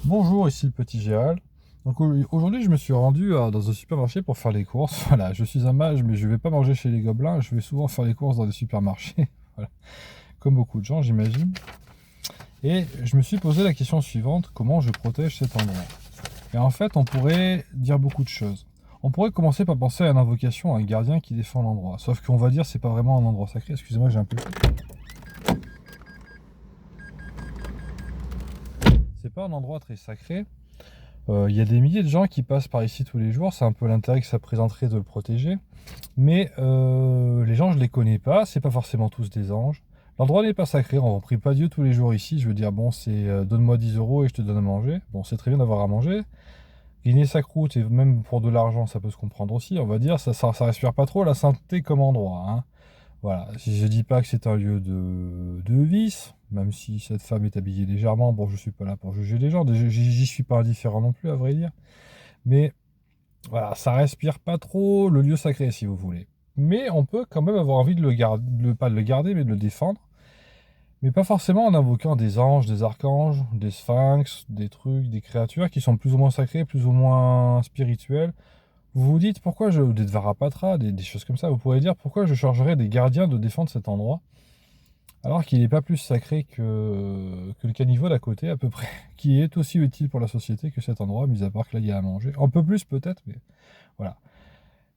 Bonjour, ici le petit Gérald. Donc aujourd'hui, je me suis rendu dans un supermarché pour faire les courses. Voilà, je suis un mage, mais je vais pas manger chez les gobelins. Je vais souvent faire les courses dans des supermarchés. Voilà, comme beaucoup de gens, j'imagine. Et je me suis posé la question suivante, comment je protège cet endroit? Et en fait, on pourrait dire beaucoup de choses. On pourrait commencer par penser à une invocation, à un gardien qui défend l'endroit. Sauf qu'on va dire c'est pas vraiment un endroit sacré. Excusez-moi, j'ai un peu. C'est pas un endroit très sacré. Il y a des milliers de gens qui passent par ici tous les jours, c'est un peu l'intérêt que ça présenterait de le protéger. Mais les gens, je les connais pas, c'est pas forcément tous des anges. L'endroit n'est pas sacré, on ne prie pas Dieu tous les jours ici. Je veux dire, bon, c'est donne-moi 10 euros et je te donne à manger. Bon, c'est très bien d'avoir à manger. Gagner sa croûte, et même pour de l'argent, ça peut se comprendre aussi. On va dire, ça respire pas trop la sainteté comme endroit, hein. Voilà, si je dis pas que c'est un lieu de vice, même si cette femme est habillée légèrement, bon, je suis pas là pour juger les gens, j'y suis pas indifférent non plus, à vrai dire. Mais voilà, ça respire pas trop le lieu sacré, si vous voulez. Mais on peut quand même avoir envie de le garder, pas de le garder, mais de le défendre. Mais pas forcément en invoquant des anges, des archanges, des sphinx, des trucs, des créatures qui sont plus ou moins sacrées, plus ou moins spirituelles. Vous vous dites pourquoi des Dvarapatra, des choses comme ça, vous pourrez dire pourquoi je chargerais des gardiens de défendre cet endroit, alors qu'il n'est pas plus sacré que le caniveau d'à côté, à peu près, qui est aussi utile pour la société que cet endroit, mis à part que là, il y a à manger. Un peu plus peut-être, mais voilà.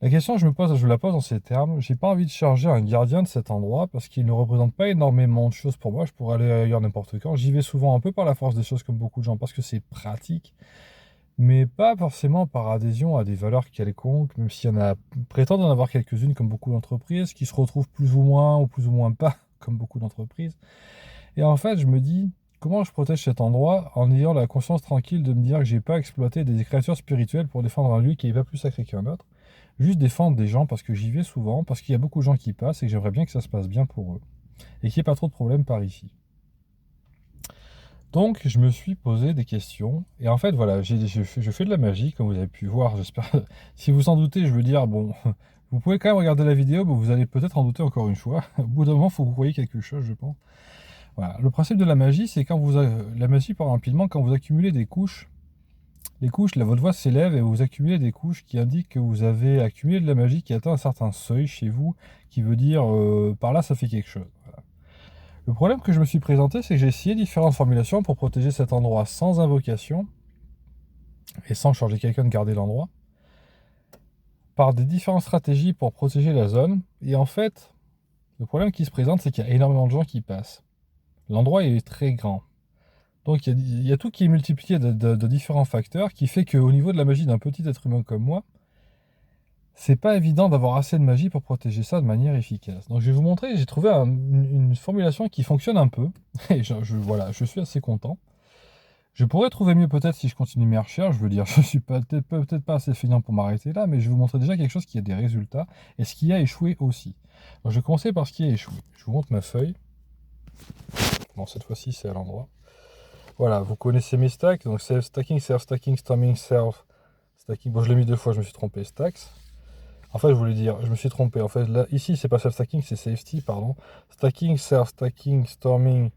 La question, je la pose en ces termes. J'ai pas envie de charger un gardien de cet endroit parce qu'il ne représente pas énormément de choses pour moi. Je pourrais aller ailleurs n'importe quand. J'y vais souvent un peu par la force des choses, comme beaucoup de gens, parce que c'est pratique, mais pas forcément par adhésion à des valeurs quelconques, même s'il y en a, prétendent en avoir quelques-unes, comme beaucoup d'entreprises, qui se retrouvent plus ou plus ou moins pas, comme beaucoup d'entreprises. Et en fait, je me dis, comment je protège cet endroit en ayant la conscience tranquille de me dire que j'ai pas exploité des créatures spirituelles pour défendre un lieu qui n'est pas plus sacré qu'un autre. Juste défendre des gens parce que j'y vais souvent, parce qu'il y a beaucoup de gens qui passent et que j'aimerais bien que ça se passe bien pour eux. Et qu'il n'y ait pas trop de problèmes par ici. Donc, je me suis posé des questions. Et en fait, voilà, je fais de la magie, comme vous avez pu voir. J'espère. Si vous en doutez, je veux dire, bon, vous pouvez quand même regarder la vidéo, mais vous allez peut-être en douter encore une fois. Au bout d'un moment, il faut que vous voyez quelque chose, je pense. Voilà. Le principe de la magie, c'est quand la magie part rapidement quand vous accumulez des couches. Les couches, là, votre voix s'élève et vous accumulez des couches qui indiquent que vous avez accumulé de la magie qui atteint un certain seuil chez vous, qui veut dire par là ça fait quelque chose. Voilà. Le problème que je me suis présenté, c'est que j'ai essayé différentes formulations pour protéger cet endroit sans invocation et sans charger quelqu'un de garder l'endroit, par des différentes stratégies pour protéger la zone. Et en fait, le problème qui se présente, c'est qu'il y a énormément de gens qui passent. L'endroit est très grand. Donc il y a tout qui est multiplié de différents facteurs qui fait qu'au niveau de la magie d'un petit être humain comme moi, c'est pas évident d'avoir assez de magie pour protéger ça de manière efficace. Donc je vais vous montrer, j'ai trouvé une formulation qui fonctionne un peu. Et voilà, je suis assez content. Je pourrais trouver mieux peut-être si je continue mes recherches. Je veux dire, je suis peut-être pas assez feignant pour m'arrêter là, mais je vais vous montrer déjà quelque chose qui a des résultats et ce qui a échoué aussi. Donc je vais commencer par ce qui a échoué. Je vous montre ma feuille. Bon, cette fois-ci, c'est à l'endroit. Voilà, vous connaissez mes stacks. Donc self-stacking, storming, self-stacking. Bon, je l'ai mis deux fois, je me suis trompé. Stacks. En fait, je voulais dire, je me suis trompé. En fait, là, ici, c'est pas self-stacking, c'est safety, pardon. Stacking, self-stacking, storming,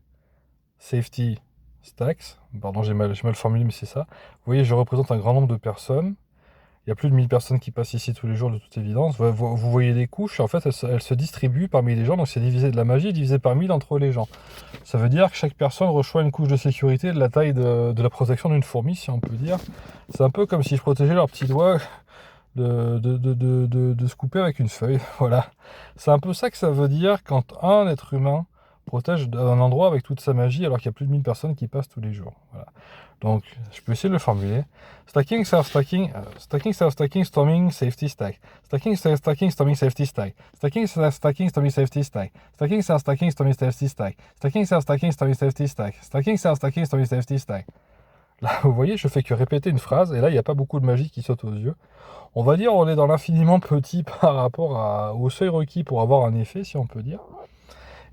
safety, stacks. Pardon, j'ai mal formulé, mais c'est ça. Vous voyez, je représente un grand nombre de personnes. Il y a plus de 1000 personnes qui passent ici tous les jours, de toute évidence. Vous voyez les couches, en fait, elles se distribuent parmi les gens. Donc, c'est divisé de la magie, divisé par 1000 entre les gens. Ça veut dire que chaque personne reçoit une couche de sécurité de la taille de la protection d'une fourmi, si on peut dire. C'est un peu comme si je protégeais leurs petits doigts de se couper avec une feuille. Voilà. C'est un peu ça que ça veut dire quand un être humain protège un endroit avec toute sa magie alors qu'il y a plus de 1000 personnes qui passent tous les jours. Voilà. Donc, je peux essayer de le formuler. Stacking, self-stacking, stacking, self-stacking, storming, safety stack. Stacking, self-stacking, storming, safety stack. Stacking, self-stacking, storming, safety stack. Stacking, self-stacking, storming, safety stack. Stacking, self-stacking, storming, safety stack. Stacking, self-stacking, storming, safety stack. Là, vous voyez, je fais que répéter une phrase et là, il n'y a pas beaucoup de magie qui saute aux yeux. On va dire on est dans l'infiniment petit par rapport au seuil requis pour avoir un effet, si on peut dire.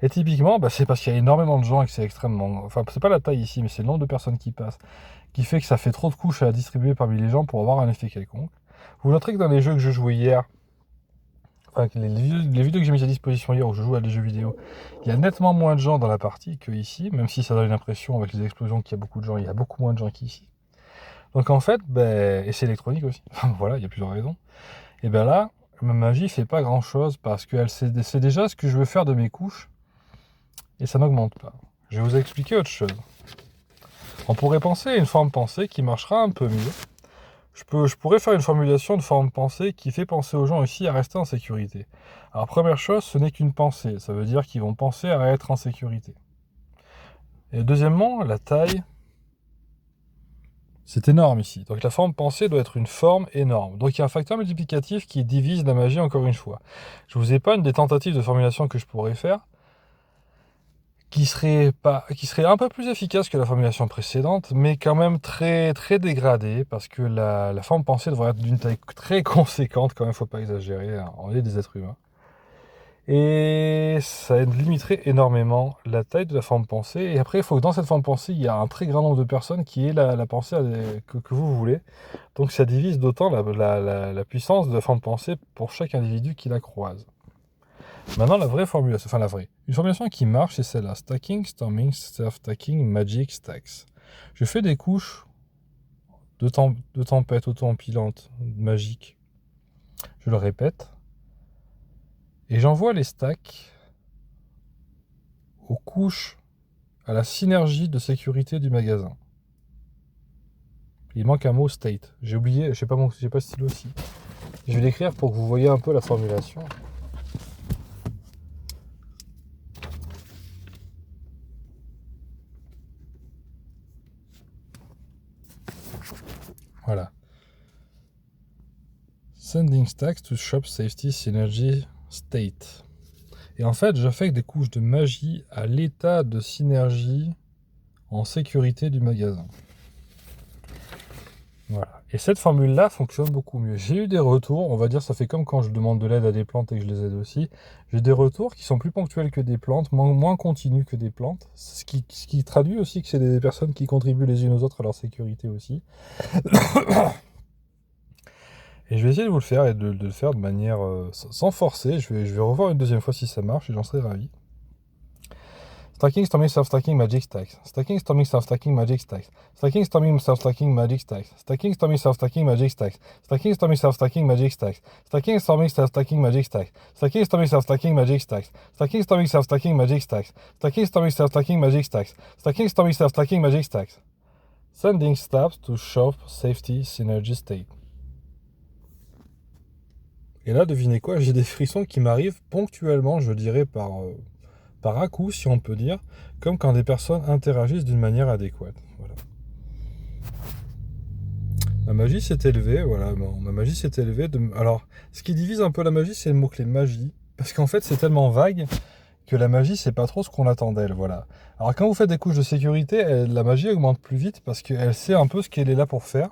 Et typiquement, c'est parce qu'il y a énormément de gens et que c'est extrêmement... Enfin, c'est pas la taille ici, mais c'est le nombre de personnes qui passent, qui fait que ça fait trop de couches à distribuer parmi les gens pour avoir un effet quelconque. Vous noterez que dans les jeux que je jouais hier, enfin, les vidéos que j'ai mises à disposition hier où je joue à des jeux vidéo, il y a nettement moins de gens dans la partie que ici, même si ça donne l'impression avec les explosions qu'il y a beaucoup de gens, il y a beaucoup moins de gens qu'ici. Donc en fait, ben, et c'est électronique aussi, voilà, il y a plusieurs raisons. Et ben là, ma magie fait pas grand chose parce qu'elle sait déjà ce que je veux faire de mes couches et ça n'augmente pas. Je vais vous expliquer autre chose. On pourrait penser à une forme pensée qui marchera un peu mieux. Je pourrais faire une formulation de forme pensée qui fait penser aux gens aussi à rester en sécurité. Alors première chose, ce n'est qu'une pensée, ça veut dire qu'ils vont penser à être en sécurité. Et deuxièmement, la taille, c'est énorme ici. Donc la forme pensée doit être une forme énorme. Donc il y a un facteur multiplicatif qui divise la magie encore une fois. Je vous épargne des tentatives de formulation que je pourrais faire, qui serait un peu plus efficace que la formulation précédente, mais quand même très, très dégradée, parce que la forme pensée devrait être d'une taille très conséquente, quand même, faut pas exagérer, hein, on est des êtres humains. Et ça limiterait énormément la taille de la forme pensée. Et après, il faut que dans cette forme pensée, il y a un très grand nombre de personnes qui aient la pensée que vous voulez. Donc ça divise d'autant la puissance de la forme pensée pour chaque individu qui la croise. Maintenant, la vraie formulation, enfin la vraie. Une formulation qui marche, c'est celle-là. Stacking, storming, self-stacking, magic, stacks. Je fais des couches de tempête auto-empilantes, magiques. Je le répète. Et j'envoie les stacks aux couches, à la synergie de sécurité du magasin. Il manque un mot state. J'ai oublié, j'ai pas le stylo aussi. Je vais l'écrire pour que vous voyez un peu la formulation. Voilà. Sending stacks to shop safety synergy state. Et en fait, j'affecte des couches de magie à l'état de synergie en sécurité du magasin. Voilà. Et cette formule-là fonctionne beaucoup mieux. J'ai eu des retours, on va dire, ça fait comme quand je demande de l'aide à des plantes et que je les aide aussi. J'ai des retours qui sont plus ponctuels que des plantes, moins continus que des plantes. Ce qui traduit aussi que c'est des personnes qui contribuent les unes aux autres à leur sécurité aussi. Et je vais essayer de vous le faire et de le faire de manière sans forcer. Je vais revoir une deuxième fois si ça marche et j'en serai ravi. Stacking, storming, self-stacking, magic stacks. Stacking, storming, self-stacking, magic stacks. Stacking, storming, self-stacking, magic stacks. Stacking, storming, self-stacking, magic stacks. Stacking, storming, self-stacking, magic stacks. Stacking, storming, self-stacking, magic stacks. Stacking, storming, self-stacking, magic stacks. Stacking, storming, self-stacking, magic stacks. Stacking, storming, self-stacking, magic stacks. Stacking, storming, self-stacking, magic stacks. Sending stabs to shop safety synergy state. Et là, devinez quoi, j'ai des frissons qui m'arrivent ponctuellement, je dirais par à-coup, si on peut dire, comme quand des personnes interagissent d'une manière adéquate. Voilà. Ma magie s'est élevée, voilà, ma magie s'est élevée. Alors, ce qui divise un peu la magie, c'est le mot-clé magie, parce qu'en fait, c'est tellement vague que la magie, c'est pas trop ce qu'on attend d'elle, voilà. Alors, quand vous faites des couches de sécurité, la magie augmente plus vite, parce qu'elle sait un peu ce qu'elle est là pour faire.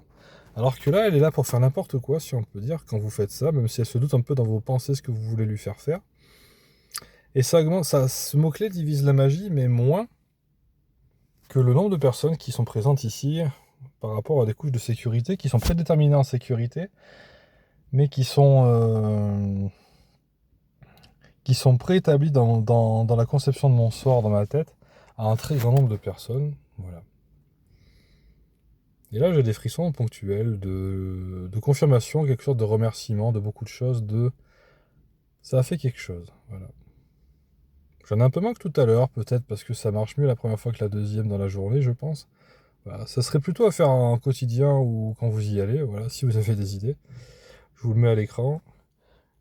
Alors que là, elle est là pour faire n'importe quoi, si on peut dire, quand vous faites ça, même si elle se doute un peu dans vos pensées ce que vous voulez lui faire faire. Et ça augmente, ce mot-clé divise la magie, mais moins que le nombre de personnes qui sont présentes ici par rapport à des couches de sécurité qui sont prédéterminées en sécurité, mais qui sont préétablies dans la conception de mon sort dans ma tête à un très grand nombre de personnes. Voilà. Et là, j'ai des frissons ponctuels de confirmation, quelque sorte de remerciement, de beaucoup de choses, ça a fait quelque chose. Voilà. J'en ai un peu moins que tout à l'heure, peut-être parce que ça marche mieux la première fois que la deuxième dans la journée, je pense. Voilà. Ça serait plutôt à faire en quotidien ou quand vous y allez, voilà, si vous avez des idées. Je vous le mets à l'écran.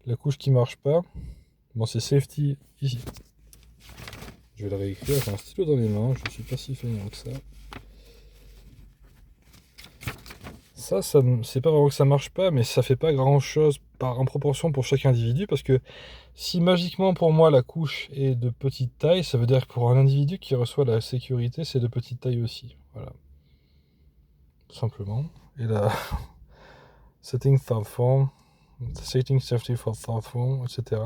La couche qui marche pas, bon, c'est safety ici. Je vais le réécrire, j'ai un stylo dans les mains, je suis pas si feignant que ça. Ça c'est pas vraiment que ça marche pas, mais ça fait pas grand chose en proportion pour chaque individu, parce que si magiquement pour moi la couche est de petite taille, ça veut dire que pour un individu qui reçoit la sécurité, c'est de petite taille aussi. Voilà. Tout simplement. Et là, setting third form, setting safety for third form, etc.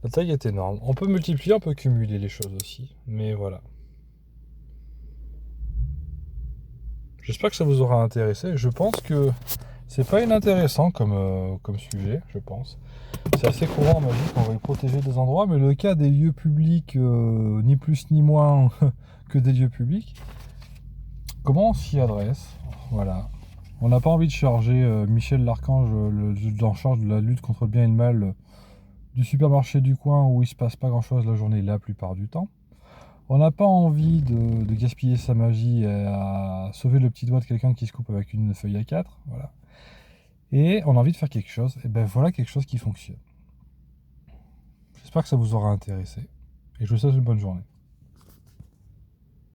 La taille est énorme. On peut multiplier, on peut cumuler les choses aussi, mais voilà. J'espère que ça vous aura intéressé. Je pense que c'est pas inintéressant comme sujet, je pense. C'est assez courant en magie qu'on va y protéger des endroits, mais le cas des lieux publics, ni plus ni moins que des lieux publics, comment on s'y adresse? Voilà. On n'a pas envie de charger Michel l'Archange, en charge de la lutte contre le bien et le mal du supermarché du coin où il se passe pas grand chose la journée la plupart du temps. On n'a pas envie de gaspiller sa magie à sauver le petit doigt de quelqu'un qui se coupe avec une feuille à 4. Voilà. Et on a envie de faire quelque chose. Et ben voilà quelque chose qui fonctionne. J'espère que ça vous aura intéressé. Et je vous souhaite une bonne journée.